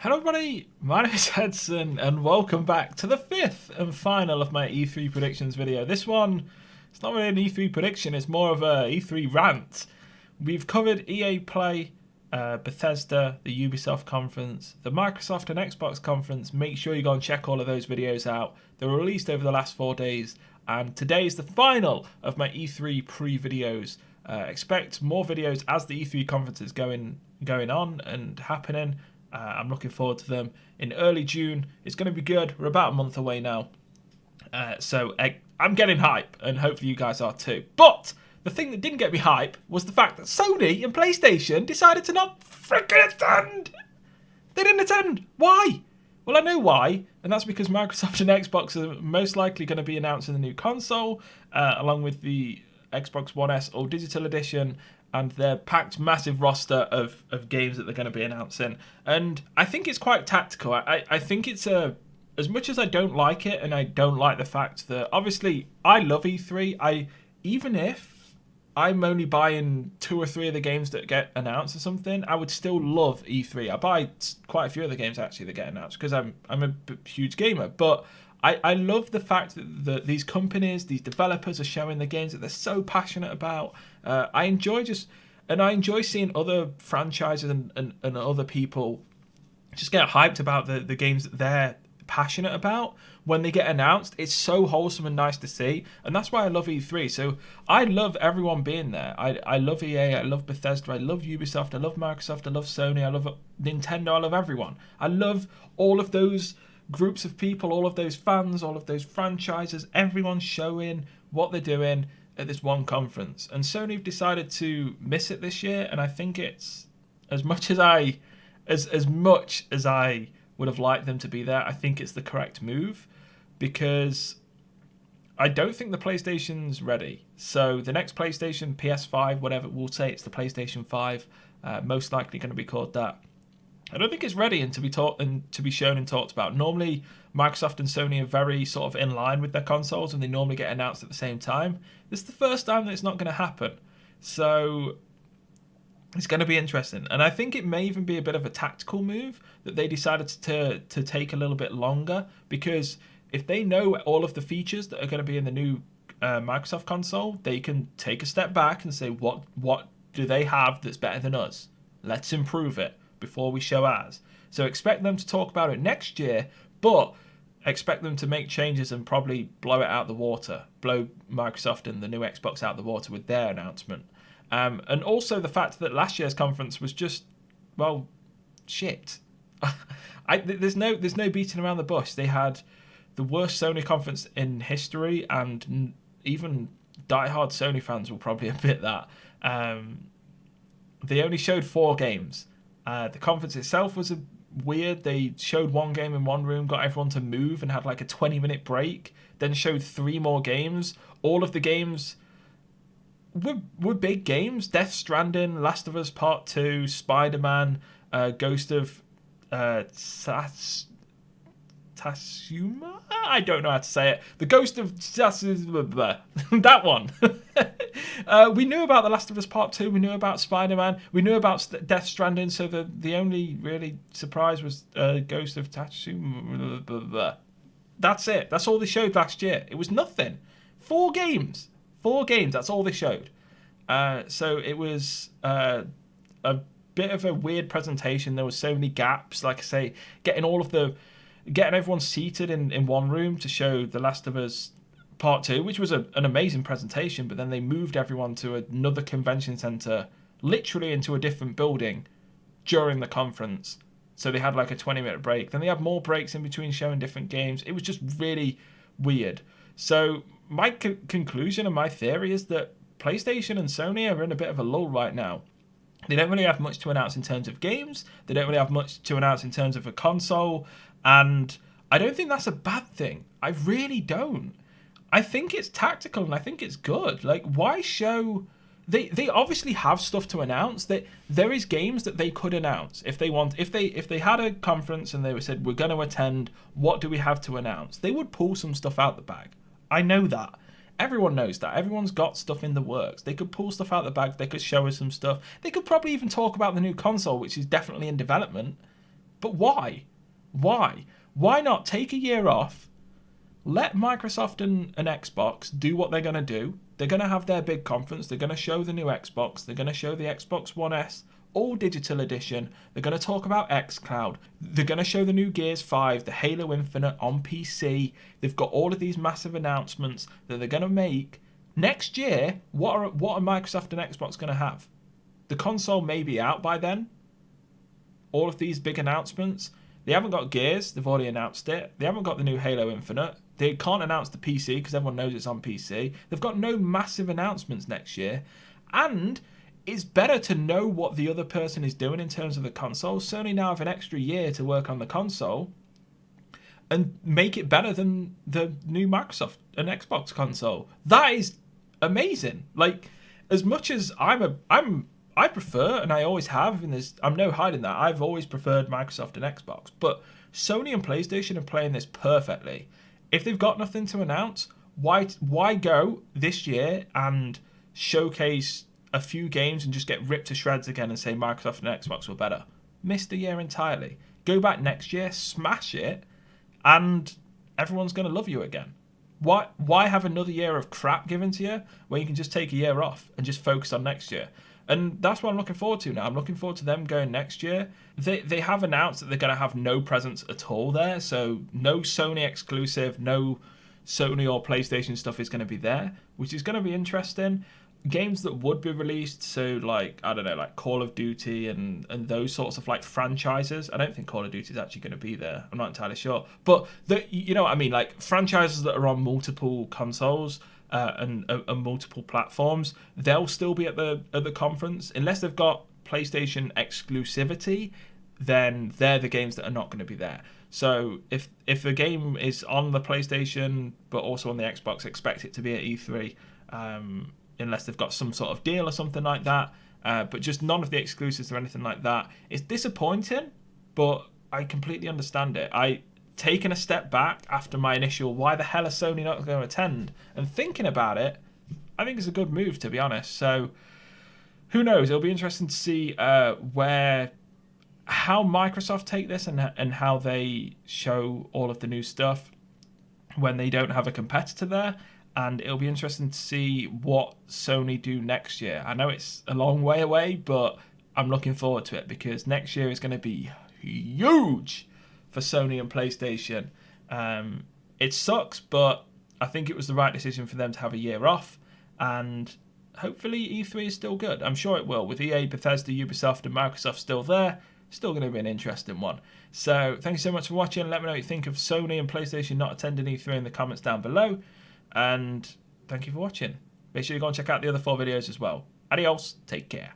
Hello everybody, my name is Edson and welcome back to the fifth and final of my E3 predictions video. This one, it's not really an E3 prediction, it's more of a E3 rant. We've covered EA Play, Bethesda, the Ubisoft conference, the Microsoft and Xbox conference. Make sure you go and check all of those videos out. They were released over the last 4 days and today is the final of my E3 pre-videos. Expect more videos as the E3 conference is going on and happening. I'm looking forward to them in early June. It's going to be good. We're about a month away now. So I'm getting hype, and hopefully you guys are too. But the thing that didn't get me hype was the fact that Sony and PlayStation decided to not freaking attend. They didn't attend. Why? Well, I know why, and that's because Microsoft and Xbox are most likely going to be announcing the new console, along with the Xbox One S or Digital Edition, and their packed massive roster of games that they're going to be announcing. And I think it's quite tactical. I think it's as much as I don't like it, and I don't like the fact that, obviously, I love E3. Even if I'm only buying 2 or 3 of the games that get announced or something, I would still love E3. I buy quite a few of the games, actually, that get announced, because I'm a huge gamer. But I love the fact that these companies, these developers are showing the games that they're so passionate about. I enjoy seeing other franchises and other people just get hyped about the games that they're passionate about. When they get announced, it's so wholesome and nice to see, and that's why I love E3. So I love everyone being there. I love EA, I love Bethesda, I love Ubisoft, I love Microsoft, I love Sony, I love Nintendo, I love everyone. I love all of those groups of people, all of those fans, all of those franchises, everyone showing what they're doing at this one conference. And Sony have decided to miss it this year, and I think it's as much as I would have liked them to be there, I think it's the correct move, because I don't think the PlayStation's ready. So the next PlayStation, PS5, whatever, we'll say it's the PlayStation 5, most likely going to be called that. I don't think it's ready and to be taught and to be shown and talked about. Normally, Microsoft and Sony are very sort of in line with their consoles, and they normally get announced at the same time. This is the first time that it's not going to happen, so it's going to be interesting. And I think it may even be a bit of a tactical move that they decided to take a little bit longer, because if they know all of the features that are going to be in the new Microsoft console, they can take a step back and say, what do they have that's better than us? Let's improve it before we show ours. So expect them to talk about it next year, but expect them to make changes and probably blow it out the water, blow Microsoft and the new Xbox out the water with their announcement. And also the fact that last year's conference was just, well, shit. There's no beating around the bush. They had the worst Sony conference in history, and even diehard Sony fans will probably admit that. They only showed 4 games. The conference itself was weird. They showed 1 game in one room, got everyone to move, and had like a 20-minute break. Then showed 3 more games. All of the games were big games. Death Stranding, Last of Us Part 2, Spider-Man, Ghost of Tsushima? I don't know how to say it. The Ghost of that one. We knew about The Last of Us Part 2. We knew about Spider-Man. We knew about Death Stranding. So the only really surprise was Ghost of Tsushima. That's it. That's all they showed last year. It was nothing. 4 games. 4 games. That's all they showed. So it was a bit of a weird presentation. There were so many gaps. Like I say, getting everyone seated in one room to show The Last of Us Part 2, which was an amazing presentation, but then they moved everyone to another convention centre, literally into a different building during the conference. So they had like a 20-minute break. Then they had more breaks in between showing different games. It was just really weird. So my conclusion and my theory is that PlayStation and Sony are in a bit of a lull right now. They don't really have much to announce in terms of games. They don't really have much to announce in terms of a console. And I don't think that's a bad thing. I really don't. I think it's tactical and I think it's good. Like, why show... They obviously have stuff to announce. There is games that they could announce if they want. If they had a conference and they said, we're going to attend, what do we have to announce? They would pull some stuff out the bag. I know that. Everyone knows that. Everyone's got stuff in the works. They could pull stuff out the bag. They could show us some stuff. They could probably even talk about the new console, which is definitely in development. But why? Why? Why not take a year off? Let Microsoft and Xbox do what they're going to do. They're going to have their big conference. They're going to show the new Xbox. They're going to show the Xbox One S, all digital edition. They're going to talk about xCloud. They're going to show the new Gears 5, the Halo Infinite on PC. They've got all of these massive announcements that they're going to make. Next year, what are Microsoft and Xbox going to have? The console may be out by then. All of these big announcements. They haven't got Gears. They've already announced it. They haven't got the new Halo Infinite. They can't announce the PC because everyone knows it's on PC. They've got no massive announcements next year. And it's better to know what the other person is doing in terms of the console. Sony now have an extra year to work on the console and make it better than the new Microsoft and Xbox console. That is amazing. Like, as much as I prefer, and I always have, and I'm no hiding that, I've always preferred Microsoft and Xbox. But Sony and PlayStation are playing this perfectly. If they've got nothing to announce, why go this year and showcase a few games and just get ripped to shreds again and say Microsoft and Xbox were better? Miss the year entirely. Go back next year, smash it, and everyone's going to love you again. Why have another year of crap given to you when you can just take a year off and just focus on next year? And that's what I'm looking forward to now. I'm looking forward to them going next year. They have announced that they're going to have no presence at all there. So no Sony exclusive, no Sony or PlayStation stuff is going to be there, which is going to be interesting. Games that would be released, so like, I don't know, like Call of Duty and those sorts of like franchises. I don't think Call of Duty is actually going to be there. I'm not entirely sure. But, you know what I mean? Like franchises that are on multiple consoles, and multiple platforms, they'll still be at the conference. Unless they've got PlayStation exclusivity, then they're the games that are not going to be there. So if the game is on the PlayStation but also on the Xbox, expect it to be at E3, unless they've got some sort of deal or something like that. But just none of the exclusives or anything like that. It's disappointing, but I completely understand it. Taking a step back after my initial why the hell are Sony not going to attend, and thinking about it, I think it's a good move, to be honest. So who knows? It'll be interesting to see how Microsoft take this and how they show all of the new stuff when they don't have a competitor there. And it'll be interesting to see what Sony do next year. I know it's a long way away, but I'm looking forward to it because next year is going to be huge for Sony and PlayStation. It sucks, but I think it was the right decision for them to have a year off, and hopefully E3 is still good. I'm sure it will. With EA, Bethesda, Ubisoft, and Microsoft still there, still going to be an interesting one. So thank you so much for watching. Let me know what you think of Sony and PlayStation not attending E3 in the comments down below, and thank you for watching. Make sure you go and check out the other 4 videos as well. Adios, take care.